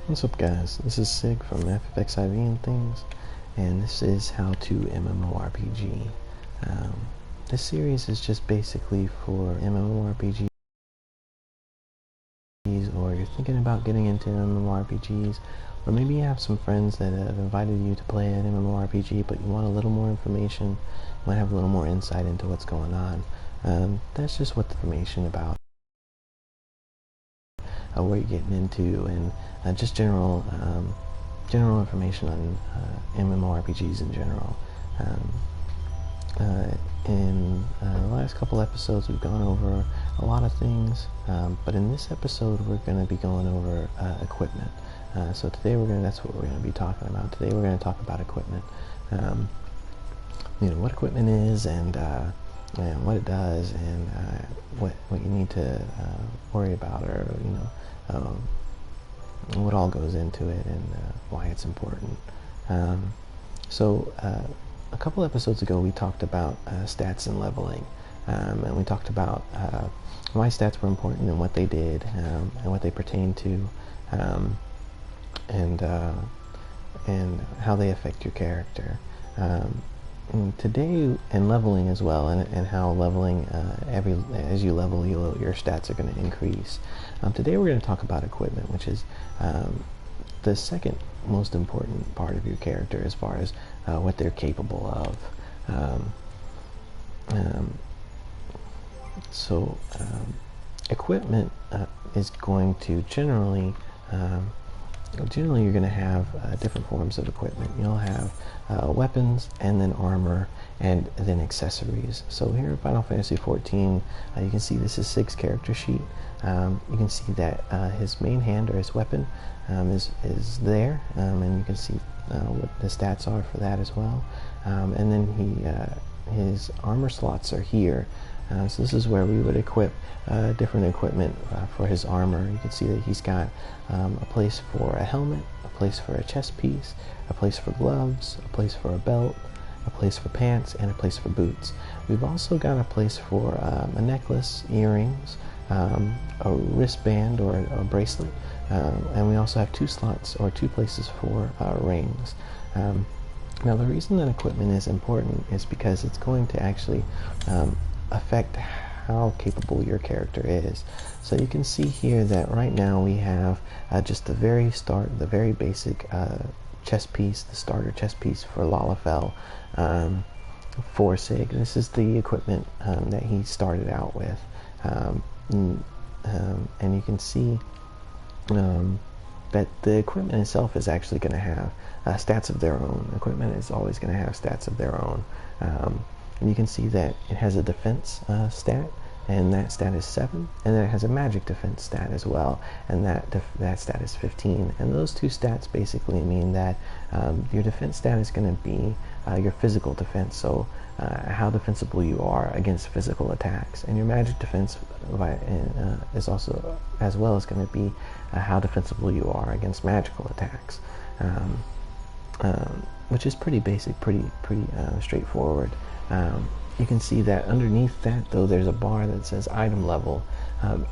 What's up guys, this is Sig from FFXIV and things, and this is How to MMORPG. This series is just basically for MMORPGs, or you're thinking about getting into MMORPGs, or maybe you have some friends that have invited you to play an MMORPG, but you want a little more information, you want to have a little more insight into what's going on. That's just what the information about. What you're getting into, and just general information on MMORPGs in general. In the last couple episodes we've gone over a lot of things, but in this episode we're going to be going over equipment. So today that's what we're going to be talking about. Today we're going to talk about equipment. What equipment is, and what it does, and what you need to worry about, or what all goes into it, and why it's important. So a couple episodes ago we talked about stats and leveling, and we talked about why stats were important and what they did, and what they pertain to, and how they affect your character. And today, and leveling as well, and how leveling, as you level, your stats are going to increase. Today we're going to talk about equipment, which is the second most important part of your character as far as what they're capable of. Equipment is going to generally you're going to have different forms of equipment. You'll have weapons, and then armor, and then accessories. So here in Final Fantasy XIV, you can see this is Sig's character sheet. You can see that his main hand, or his weapon, is there, and you can see what the stats are for that as well. And then his armor slots are here. So this is where we would equip different equipment for his armor. You can see that he's got a place for a helmet, a place for a chest piece, a place for gloves, a place for a belt, a place for pants, and a place for boots. We've also got a place for a necklace, earrings, a wristband or a bracelet, and we also have two slots, or two places for rings. Now the reason that equipment is important is because it's going to actually affect how capable your character is. So you can see here that right now we have just the very basic chest piece, the starter chest piece for Lalafell, for Sig. This is the equipment that he started out with, and you can see that the equipment itself is actually going to have stats of their own. Equipment is always going to have stats of their own. And you can see that it has a defense stat, and that stat is 7, and then it has a magic defense stat as well, and that stat is 15. And those two stats basically mean that your defense stat is going to be your physical defense, so how defensible you are against physical attacks, and your magic defense is also as well as going to be how defensible you are against magical attacks, which is pretty basic, pretty straightforward. You can see that underneath that, though, there's a bar that says item level.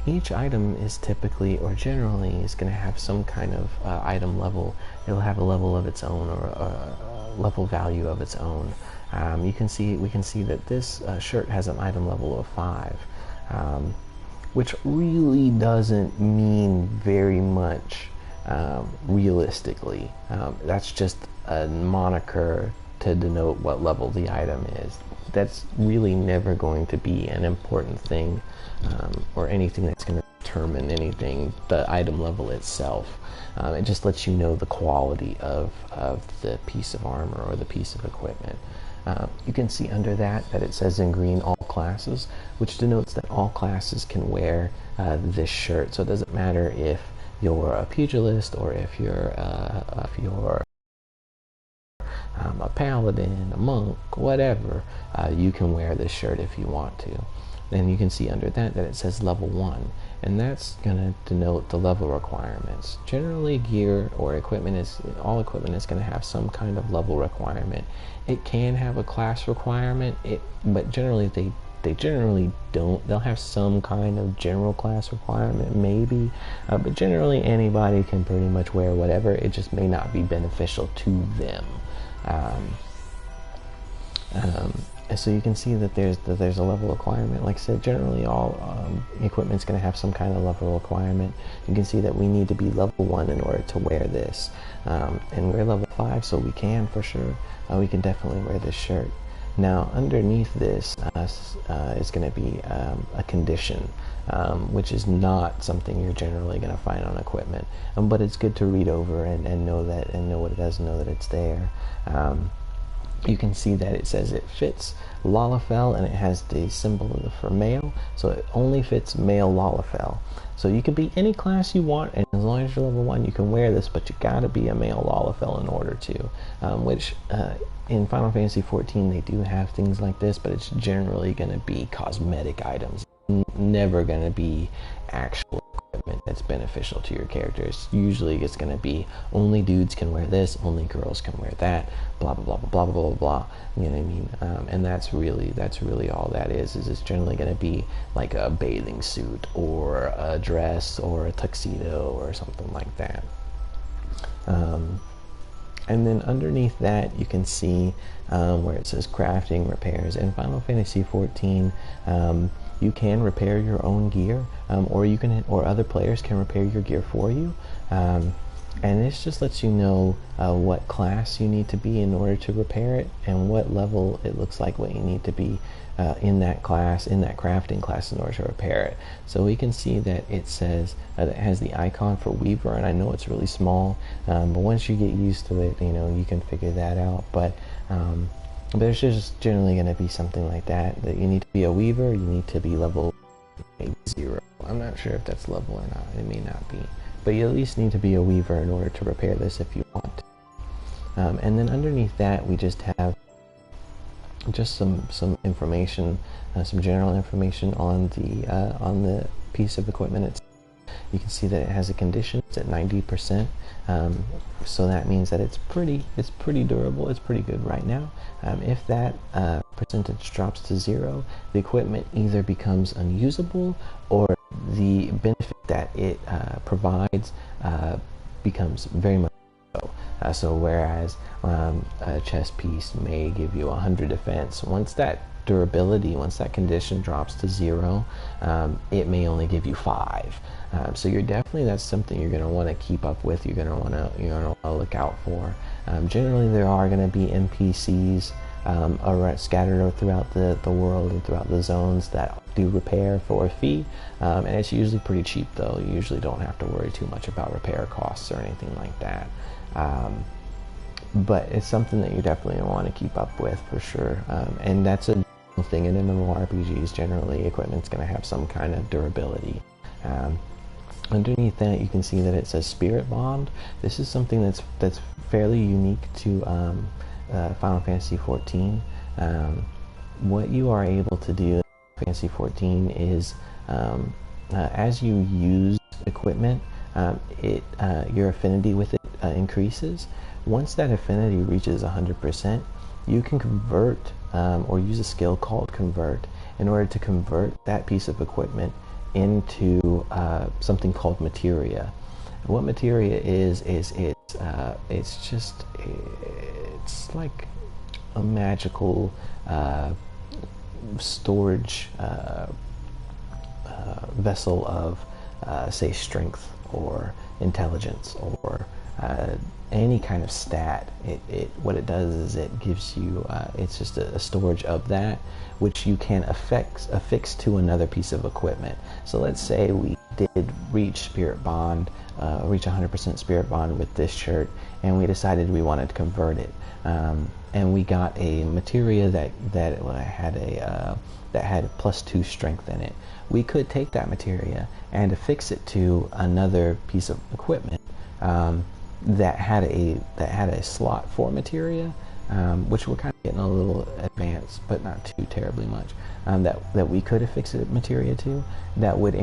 Each item is typically, or generally, is going to have some kind of item level. It'll have a level of its own, or a level value of its own. We can see that this shirt has an item level of 5, which really doesn't mean very much realistically. That's just a moniker to denote what level the item is. That's really never going to be an important thing, or anything that's going to determine anything, the item level itself. It just lets you know the quality of the piece of armor or the piece of equipment. You can see under that it says in green all classes, which denotes that all classes can wear this shirt. So it doesn't matter if you're a pugilist, or if you're a paladin, a monk, whatever, you can wear this shirt if you want to. Then you can see under that it says level 1, and that's going to denote the level requirements. Generally, gear or all equipment is going to have some kind of level requirement. It can have a class requirement, but generally they They generally don't. They'll have some kind of general class requirement, maybe, but generally anybody can pretty much wear whatever. It just may not be beneficial to them. And so you can see that there's a level requirement. Like I said, generally all equipment's going to have some kind of level requirement. You can see that we need to be level 1 in order to wear this, and we're level 5, so we can for sure. We can definitely wear this shirt. Now underneath this is going to be a condition, which is not something you're generally going to find on equipment, but it's good to read over and know that, and know what it does, and know that it's there. You can see that it says it fits Lalafell, and it has the symbol for male, so it only fits male Lalafell. So you can be any class you want, and as long as you're level 1, you can wear this, but you gotta be a male Lalafell in order to, which in Final Fantasy XIV they do have things like this, but it's generally gonna be cosmetic items, never gonna be actual equipment that's beneficial to your characters. Usually it's going to be only dudes can wear this, only girls can wear that, blah blah blah blah blah blah blah blah. You know what I mean? And that's really all that is it's generally going to be like a bathing suit or a dress or a tuxedo or something like that. And then underneath that you can see where it says crafting repairs. In Final Fantasy XIV, you can repair your own gear, or other players can repair your gear for you. And this just lets you know what class you need to be in order to repair it, and what level it looks like what you need to be in that class, in that crafting class, in order to repair it. So we can see that it says that it has the icon for Weaver, and I know it's really small, but once you get used to it, you know, you can figure that out. But there's just generally going to be something like that you need to be a Weaver. You need to be level maybe 0. I'm not sure if that's level or not. It may not be, but you at least need to be a Weaver in order to repair this if you want. And then underneath that we just have just some information, some general information on the piece of equipment itself. You can see that it has a condition. It's at 90%, so that means that it's pretty durable. It's pretty good right now. If that percentage drops to 0, the equipment either becomes unusable, or the benefit that it provides becomes very much low. So whereas a chest piece may give you 100 defense, once that durability, once that condition drops to 0, it may only give you 5. So that's something you're going to want to keep up with. You're going to want to look out for. Generally, there are going to be NPCs scattered throughout the world and throughout the zones that do repair for a fee, and it's usually pretty cheap though. You usually don't have to worry too much about repair costs or anything like that. But it's something that you definitely want to keep up with for sure. And that's a thing in MMORPGs. Generally, equipment's going to have some kind of durability. Underneath that, you can see that it says Spirit Bond. This is something that's fairly unique to Final Fantasy XIV. What you are able to do in Final Fantasy XIV is, as you use equipment, your affinity with it increases. Once that affinity reaches 100%, you can convert or use a skill called Convert in order to convert that piece of equipment into something called materia. What materia is it's like a magical storage vessel of say strength or intelligence or any kind of stat. What it does is it gives you it's just a storage of that, which you can affix to another piece of equipment. So let's say we did reach Spirit Bond, reach 100% Spirit Bond with this shirt, and we decided we wanted to convert it, and we got a materia that had +2 strength in it. We could take that materia and affix it to another piece of equipment that had a slot for materia, which we're kind of getting a little advanced, but not too terribly much. That we could affix a materia to, that would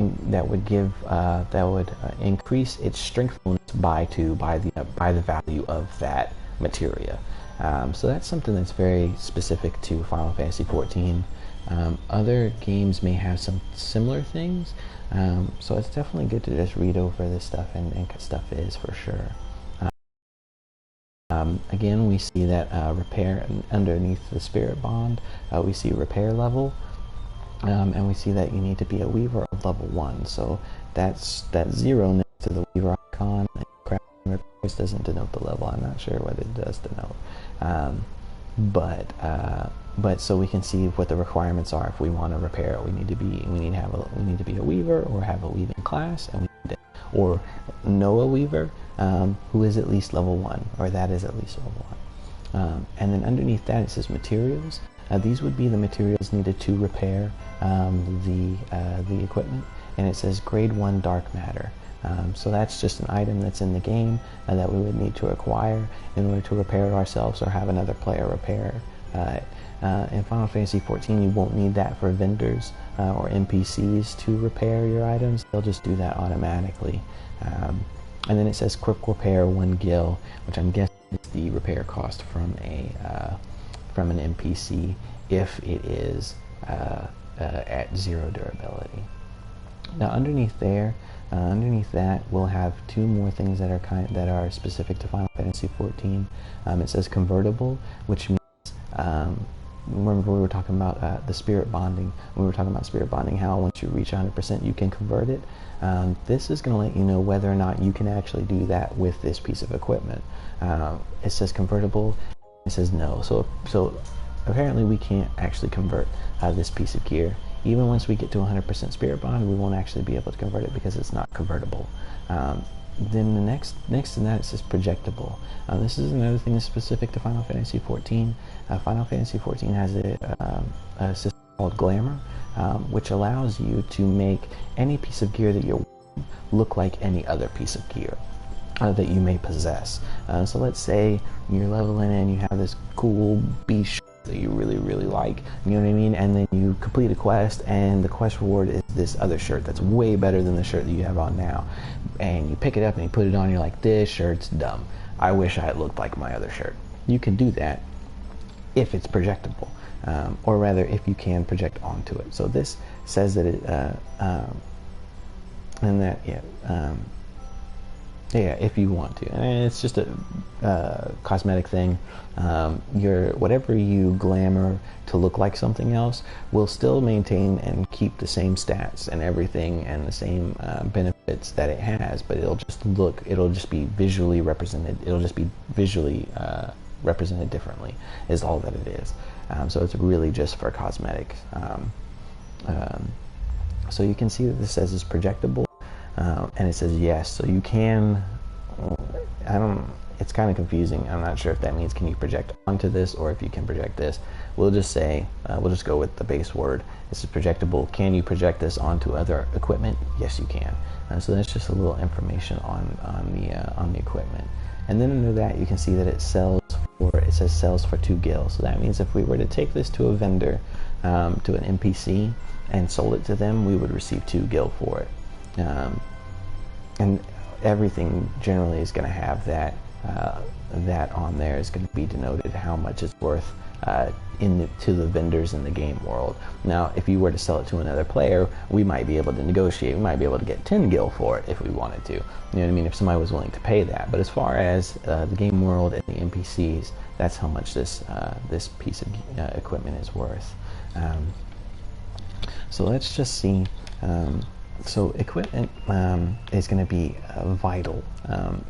increase its strengthfulness by 2 by the value of that materia. So that's something that's very specific to Final Fantasy XIV. Other games may have some similar things, so it's definitely good to just read over this stuff and stuff is for sure. Again, we see that repair underneath the spirit bond. We see repair level, and we see that you need to be a weaver of level 1. So that's that 0 next to the weaver icon. Crafting repairs doesn't denote the level. I'm not sure what it does denote, but so we can see what the requirements are. If we want to repair it, we need to be a weaver or have a weaving class, and or know a weaver who is at least level 1, or that is at least level 1. And then underneath that it says materials. These would be the materials needed to repair the equipment, and it says grade 1 dark matter. So that's just an item that's in the game that we would need to acquire in order to repair it ourselves or have another player repair it. In Final Fantasy XIV, you won't need that for vendors or NPCs to repair your items. They'll just do that automatically. And then it says quick repair 1 gil, which I'm guessing is the repair cost from an NPC if it is at 0 durability. Now underneath that, we'll have 2 more things that are specific to Final Fantasy XIV. It says convertible, which means remember we were talking about the spirit bonding. When we were talking about spirit bonding, how once you reach 100% you can convert it. This is going to let you know whether or not you can actually do that with this piece of equipment. It says convertible. It says no. So apparently we can't actually convert this piece of gear. Even once we get to 100% spirit bond, we won't actually be able to convert it because it's not convertible. Then the next to that, it says projectable. This is another thing that's specific to Final Fantasy XIV. Final Fantasy XIV has a system called Glamour, which allows you to make any piece of gear that you're wearing look like any other piece of gear that you may possess. So let's say you're leveling and you have this cool beast that you really like, you know what I mean, and then you complete a quest and the quest reward is this other shirt that's way better than the shirt that you have on now, and you pick it up and you put it on and you're like, this shirt's dumb, I wish I looked like my other shirt. You can do that if it's projectable, or rather if you can project onto it. So this says that it if you want to, and it's just a cosmetic thing. Whatever you glamour to look like something else will still maintain and keep the same stats and everything and the same benefits that it has, but it'll just be visually represented. It'll just be visually represented differently, is all that it is. So it's really just for cosmetics. So you can see that this says it's projectable. And it says yes, so you can, it's kind of confusing. I'm not sure if that means can you project onto this or if you can project this. We'll just say, we'll just go with the base word. This is projectable. Can you project this onto other equipment? Yes, you can. So that's just a little information on the equipment. And then under that, you can see that it says sells for 2 gil. So that means if we were to take this to a vendor, to an NPC, and sold it to them, we would receive 2 gil for it. And everything generally is going to have that on there is going to be denoted how much it's worth to the vendors in the game world. Now, if you were to sell it to another player, we might be able to negotiate. We might be able to get 10 gil for it if we wanted to. You know what I mean? If somebody was willing to pay that. But as far as the game world and the NPCs, that's how much this piece of equipment is worth. So let's just see. So equipment is going to be vital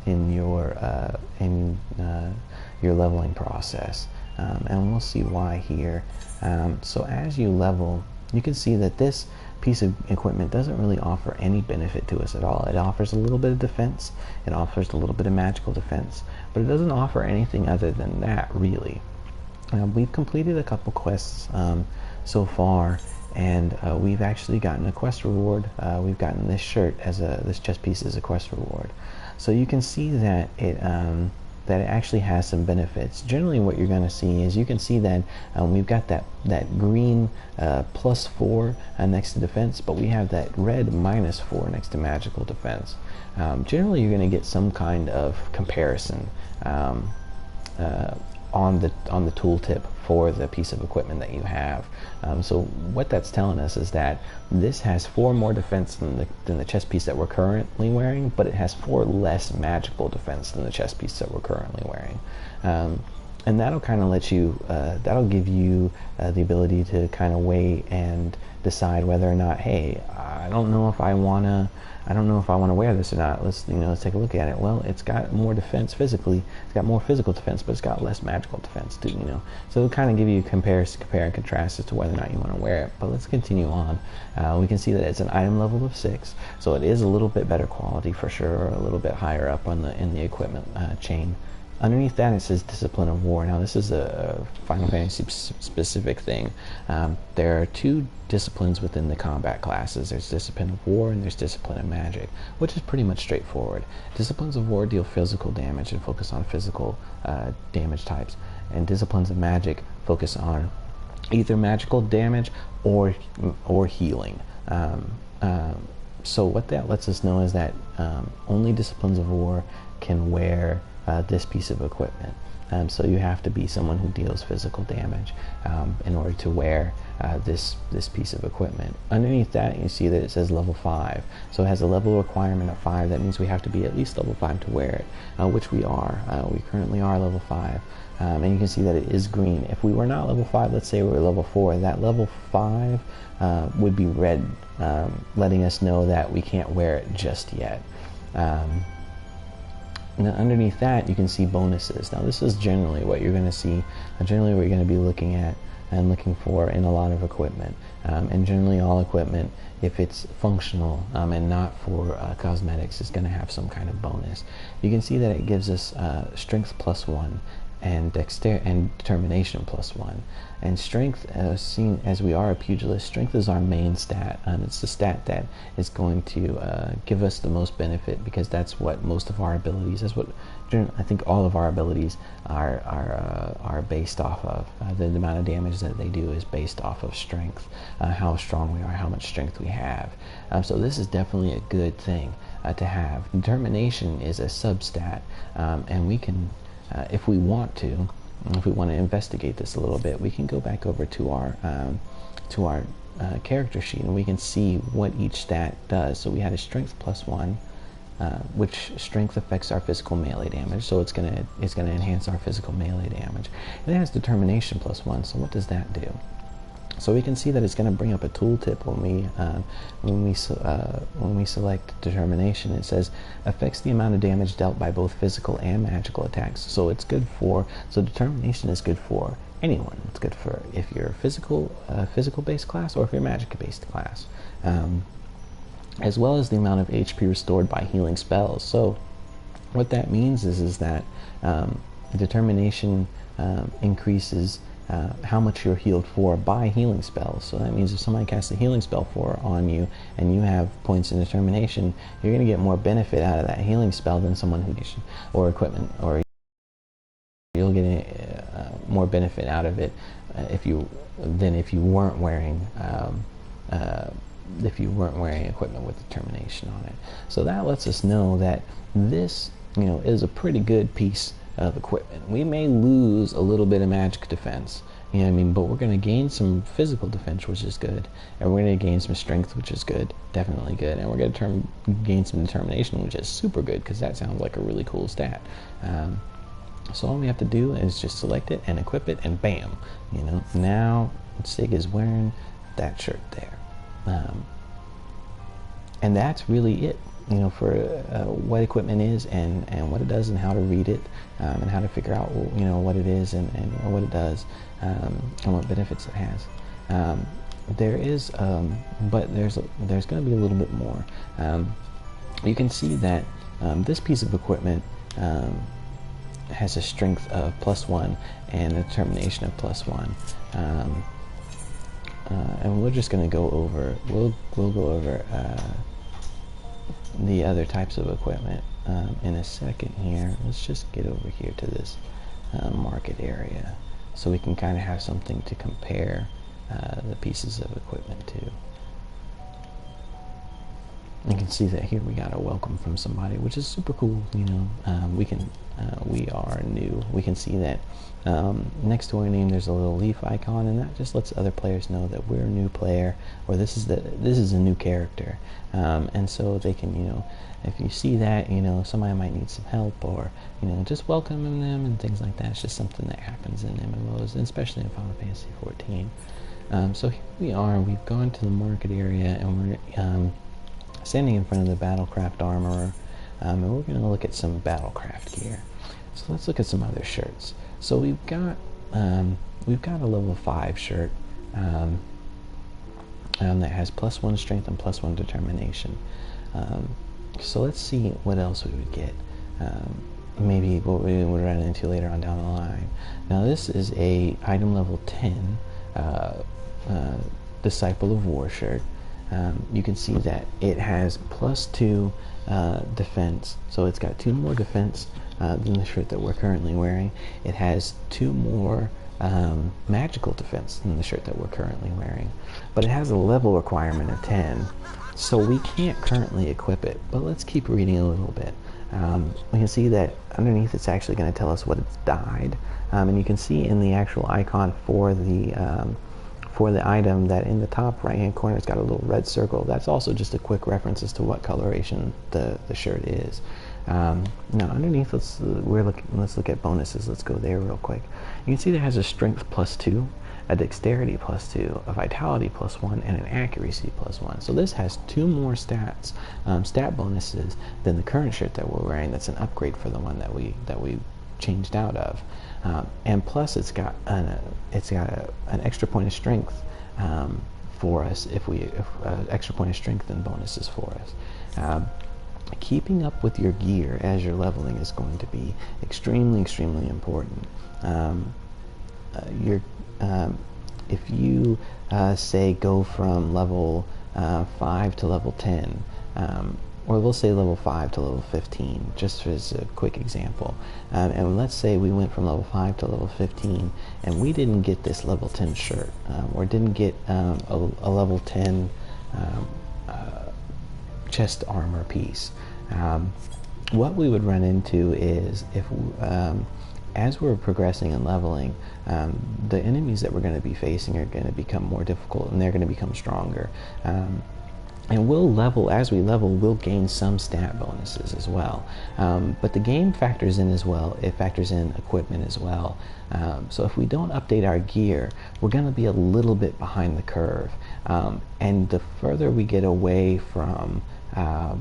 in your leveling process, and we'll see why here. So as you level, you can see that this piece of equipment doesn't really offer any benefit to us at all. It offers a little bit of defense, it offers a little bit of magical defense, but it doesn't offer anything other than that, really. We've completed a couple quests so far, and we've actually gotten a quest reward. We've gotten this shirt this chest piece as a quest reward. So you can see that it actually has some benefits. Generally what you're going to see is you can see that we've got that green +4 next to defense, but we have that red -4 next to magical defense. Generally you're going to get some kind of comparison on the tooltip for the piece of equipment that you have. So what that's telling us is that this has 4 more defense than the chest piece that we're currently wearing, but it has 4 less magical defense than the chest piece that we're currently wearing. And that'll kind of let you, that'll give you the ability to kind of weigh and decide whether or not, hey, I don't know if I want to wear this or not. Let's take a look at it. Well, it's got more defense physically. It's got more physical defense, but it's got less magical defense too. So it'll kind of give you compare and contrast as to whether or not you want to wear it. But let's continue on. We can see that it's an item level of 6, so it is a little bit better quality for sure, or a little bit higher up on in the equipment chain. Underneath that, it says Discipline of War. Now, this is a Final Fantasy specific thing. There are 2 disciplines within the combat classes. There's Discipline of War and there's Discipline of Magic, which is pretty much straightforward. Disciplines of War deal physical damage and focus on physical damage types, and Disciplines of Magic focus on either magical damage or healing. So what that lets us know is that only Disciplines of War can wear this piece of equipment. So you have to be someone who deals physical damage in order to wear this piece of equipment. Underneath that, you see that it says level 5. So it has a level requirement of 5. That means we have to be at least level 5 to wear it, which we are. We currently are level 5. And you can see that it is green. If we were not level 5, let's say we were level 4, that level 5 would be red, letting us know that we can't wear it just yet. Now, underneath that, you can see bonuses. Now, this is generally what you're going to see, generally what you're going to be looking at and looking for in a lot of equipment. And generally all equipment, if it's functional and not for cosmetics, is going to have some kind of bonus. You can see that it gives us strength +1 and dexterity and determination +1. And strength, seen as we are a pugilist, strength is our main stat. It's the stat that is going to give us the most benefit, because that's what most of our abilities, that's what I think all of our abilities are based off of. The amount of damage that they do is based off of strength, how strong we are, how much strength we have. So this is definitely a good thing to have. Determination is a substat, and we can, if we want to investigate this a little bit, we can go back over to our character sheet, and we can see what each stat does. So we had a strength +1, which strength affects our physical melee damage, so it's gonna enhance our physical melee damage. And it has determination +1. So what does that do? So we can see that it's going to bring up a tooltip when we select determination. It says affects the amount of damage dealt by both physical and magical attacks. So it's good for, so determination is good for anyone. It's good for if you're a physical based class or if you're a magic based class, as well as the amount of HP restored by healing spells. So what that means is that determination increases how much you're healed for by healing spells. So that means if somebody casts a healing spell on you and you have points in determination, you're going to get more benefit out of that healing spell than someone who gets, or equipment, or you'll get more benefit out of it if you weren't wearing equipment with determination on it. So that lets us know that this is a pretty good piece of equipment. We may lose a little bit of magic defense, but we're going to gain some physical defense, which is good, and we're going to gain some strength, which is good, definitely good, and we're going to gain some determination, which is super good, because that sounds like a really cool stat. So all we have to do is just select it and equip it, and bam, now Sig is wearing that shirt there. And that's really it, for what equipment is and what it does and how to read it, and how to figure out, what it is and what it does, and what benefits it has. There is, but there's going to be a little bit more. You can see that this piece of equipment has a strength of +1 and a determination of +1. And we're just going to go over, we'll go over the other types of equipment in a second here. Let's just get over here to this market area so we can kind of have something to compare the pieces of equipment to. You can see that here we got a welcome from somebody, which is super cool. You know, we are new. We can see that next to our name there's a little leaf icon, and that just lets other players know that we're a new player, or this is a new character. And so they can, you know, if you see that, you know, somebody might need some help, or, you know, just welcoming them and things like that. It's just something that happens in MMOs, and especially in Final Fantasy 14. So here we are. We've gone to the market area, and we're standing in front of the Battlecraft armorer, and we're going to look at some Battlecraft gear. So let's look at some other shirts. So we've got a level 5 shirt that has +1 strength and +1 determination. So let's see what else we would get. Maybe what we would run into later on down the line. Now this is a item level 10 Disciple of War shirt. You can see that it has +2 defense, so it's got 2 more defense than the shirt that we're currently wearing. It has 2 more magical defense than the shirt that we're currently wearing, but it has a level requirement of 10, so we can't currently equip it. But let's keep reading a little bit. We can see that underneath it's actually going to tell us what it's dyed, and you can see in the actual icon for the item that in the top right hand corner it's got a little red circle. That's also just a quick reference as to what coloration the shirt is. Now underneath, let's look at bonuses. Let's go there real quick. You can see that it has a strength +2, a dexterity +2, a vitality +1, and an accuracy +1. So this has 2 more stat bonuses than the current shirt that we're wearing. That's an upgrade for the one that we changed out of, and plus it's got an extra point of strength for us if extra point of strength and bonuses for us. Keeping up with your gear as you're leveling is going to be extremely important. If you say go from level 5 to level 10, or we'll say level 5 to level 15, just as a quick example. And let's say we went from level 5 to level 15, and we didn't get this level 10 shirt, or didn't get a level 10 chest armor piece. What we would run into is, if as we're progressing and leveling, the enemies that we're going to be facing are going to become more difficult, and they're going to become stronger. And we'll level, as we level, we'll gain some stat bonuses as well. But the game factors in as well. It factors in equipment as well. So if we don't update our gear, we're going to be a little bit behind the curve. And the further we get away from, the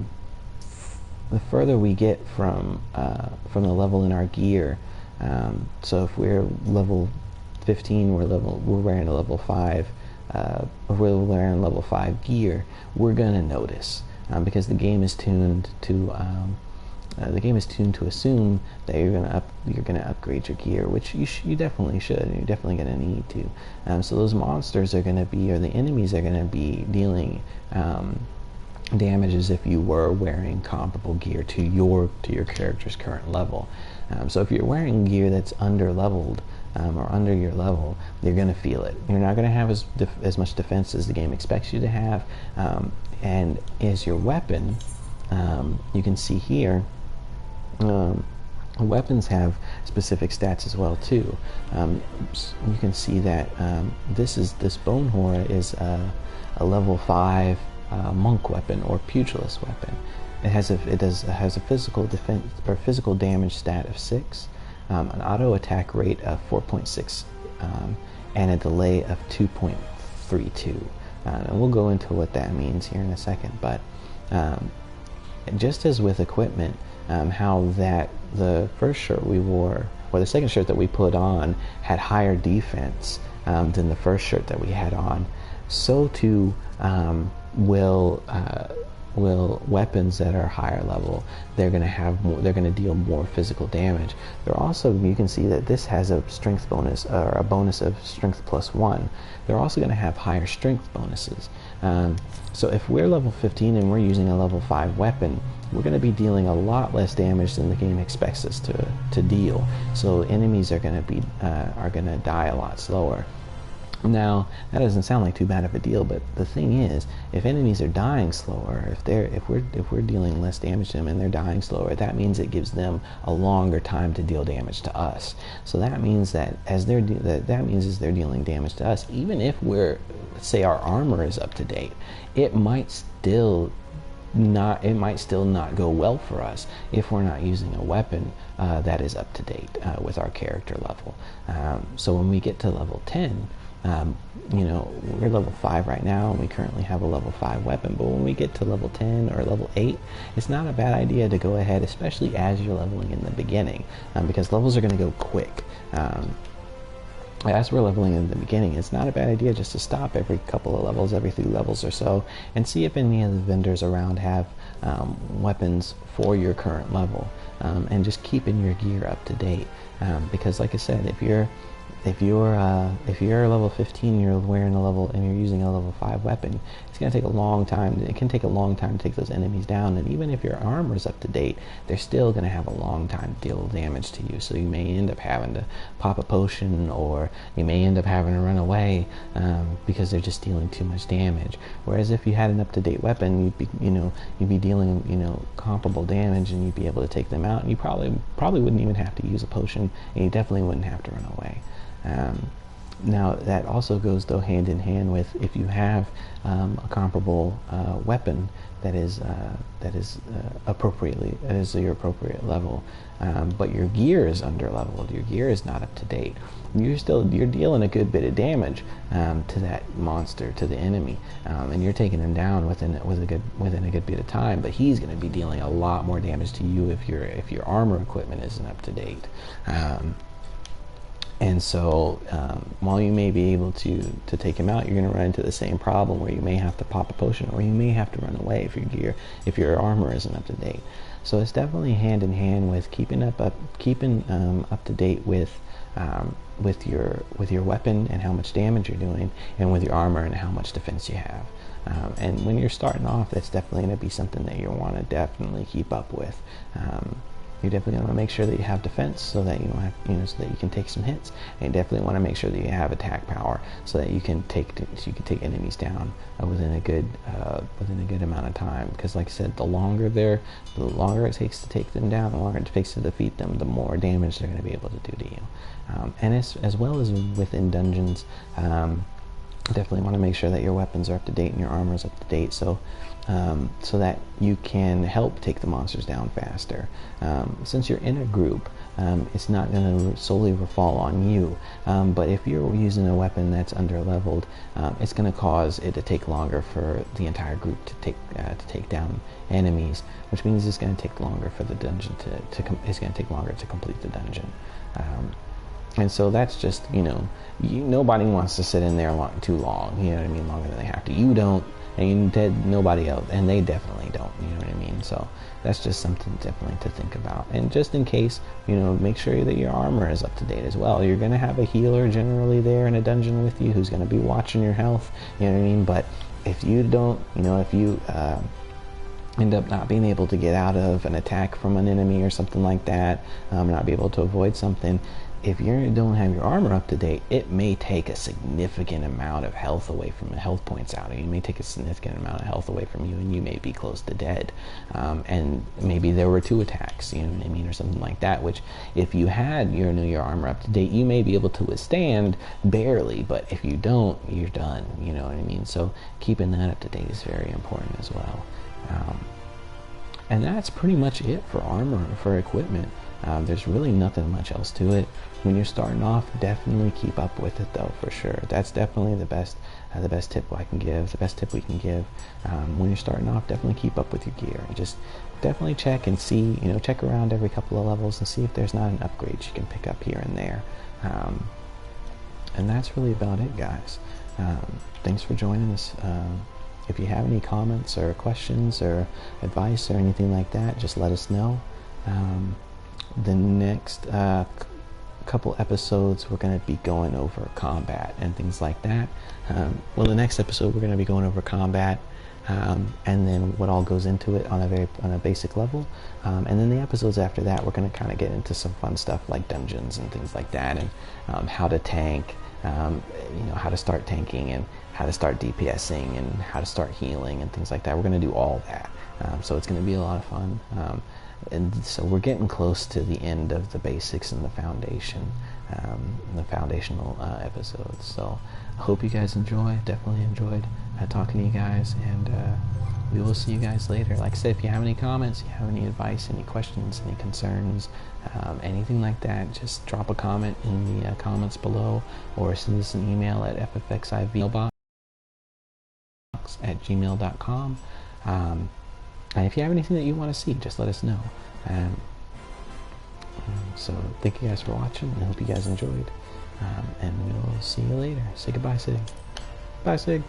level in our gear. So if we're level 15, we're wearing a level 5. If we're wearing level 5 gear, we're gonna notice, because the game is tuned to assume that you're gonna upgrade your gear, which you definitely should, and you're definitely gonna need to. So those monsters are gonna be, or the enemies are gonna be dealing damages if you were wearing comparable gear to your character's current level. So if you're wearing gear that's under leveled, or under your level, you're going to feel it. You're not going to have as much defense as the game expects you to have, and as your weapon, you can see here, weapons have specific stats as well too. You can see that this bone horror is a level 5 monk weapon or pugilist weapon. It has a physical defense or physical damage stat of 6, an auto attack rate of 4.6, and a delay of 2.32. And we'll go into what that means here in a second. But just as with equipment, how that the first shirt we wore, or the second shirt that we put on, had higher defense than the first shirt that we had on, so too will weapons that are higher level. They're going to deal more physical damage. They're also, you can see that this has a strength bonus, or a bonus of strength +1. They're also going to have higher strength bonuses. So if we're level 15 and we're using a level 5 weapon, we're going to be dealing a lot less damage than the game expects us to deal. So enemies are going to die a lot slower. Now, that doesn't sound like too bad of a deal, but the thing is, if enemies are dying slower, if we're dealing less damage to them and they're dying slower, that means it gives them a longer time to deal damage to us. So that means that as they're dealing damage to us, even if let's say our armor is up to date, it might still not go well for us if we're not using a weapon that is up to date with our character level. So when we get to level 10, we're level 5 right now, and we currently have a level 5 weapon, but when we get to level 10 or level 8, it's not a bad idea to go ahead, especially as you're leveling in the beginning, because levels are going to go quick. As we're leveling in the beginning, it's not a bad idea just to stop every couple of levels, every 3 levels or so, and see if any of the vendors around have weapons for your current level, and just keeping your gear up to date. Because, like I said, if you're level 15, you're wearing a level, and you're using a level 5 weapon, it's going to take a long time. It can take a long time to take those enemies down, and even if your armor is up to date, they're still going to have a long time to deal damage to you. So you may end up having to pop a potion, or you may end up having to run away because they're just dealing too much damage. Whereas if you had an up-to-date weapon, you'd be dealing comparable damage, and you'd be able to take them out, and you probably wouldn't even have to use a potion, and you definitely wouldn't have to run away. Now that also goes though hand in hand with if you have a comparable weapon that is your appropriate level, but your gear is under leveled, your gear is not up to date. You're dealing a good bit of damage to that monster, to the enemy, and you're taking him down within a good bit of time. But he's going to be dealing a lot more damage to you if your armor equipment isn't up to date. And so while you may be able to take him out, you're going to run into the same problem where you may have to pop a potion, or you may have to run away if your armor isn't up to date. So it's definitely hand in hand with keeping up to date with your weapon and how much damage you're doing, and with your armor and how much defense you have. And when you're starting off, that's definitely going to be something that you want to definitely keep up with. You definitely want to make sure that you have defense, so that you don't have, so that you can take some hits. And you definitely want to make sure that you have attack power, so that you can take enemies down within a good amount of time. Because, like I said, the longer it takes to take them down, the longer it takes to defeat them, the more damage they're going to be able to do to you. And as well as within dungeons, definitely want to make sure that your weapons are up to date and your armor is up to date, so that you can help take the monsters down faster. Since you're in a group, it's not going to solely fall on you, but if you're using a weapon that's under leveled, it's going to cause it to take longer for the entire group to take down enemies, which means it's going to take longer for the dungeon it's going to take longer to complete the dungeon. And so that's just, nobody wants to sit in there too long, longer than they have to. You don't, and nobody else, and they definitely don't, you know what I mean? So that's just something definitely to think about. And just in case, make sure that your armor is up to date as well. You're going to have a healer generally there in a dungeon with you who's going to be watching your health, you know what I mean? But if you don't, if you end up not being able to get out of an attack from an enemy or something like that, not be able to avoid something, if you don't have your armor up to date, it may take a significant amount of health points out. It may take a significant amount of health away from you, and you may be close to dead. And maybe there were 2 attacks, you know what I mean, or something like that, which if you had your armor up to date, you may be able to withstand barely, but if you don't, you're done, you know what I mean? So keeping that up to date is very important as well. And that's pretty much it for armor, for equipment. There's really nothing much else to it. When you're starting off, definitely keep up with it though, for sure. That's definitely the best tip I can give, the best tip we can give. When you're starting off, definitely keep up with your gear. Just definitely check and see, check around every couple of levels and see if there's not an upgrade you can pick up here and there. And that's really about it, guys. Thanks for joining us. If you have any comments or questions or advice or anything like that, just let us know. The next couple episodes, we're going to be going over combat and things like that. The next episode, we're going to be going over combat, and then what all goes into it on a basic level. And then the episodes after that, we're going to kind of get into some fun stuff like dungeons and things like that, and how to tank, you know, how to start tanking and how to start DPSing and how to start healing and things like that. We're going to do all that. So it's going to be a lot of fun. And so we're getting close to the end of the basics and the foundation, the foundational episodes. So I hope you guys enjoy. Definitely enjoyed talking to you guys, and we will see you guys later. Like I said, if you have any comments, you have any advice, any questions, any concerns, anything like that, just drop a comment in the comments below, or send us an email at ffxivmailbox@gmail.com. And if you have anything that you want to see, just let us know. So thank you guys for watching. I hope you guys enjoyed. And we'll see you later. Say goodbye, Sig. Bye, Sig.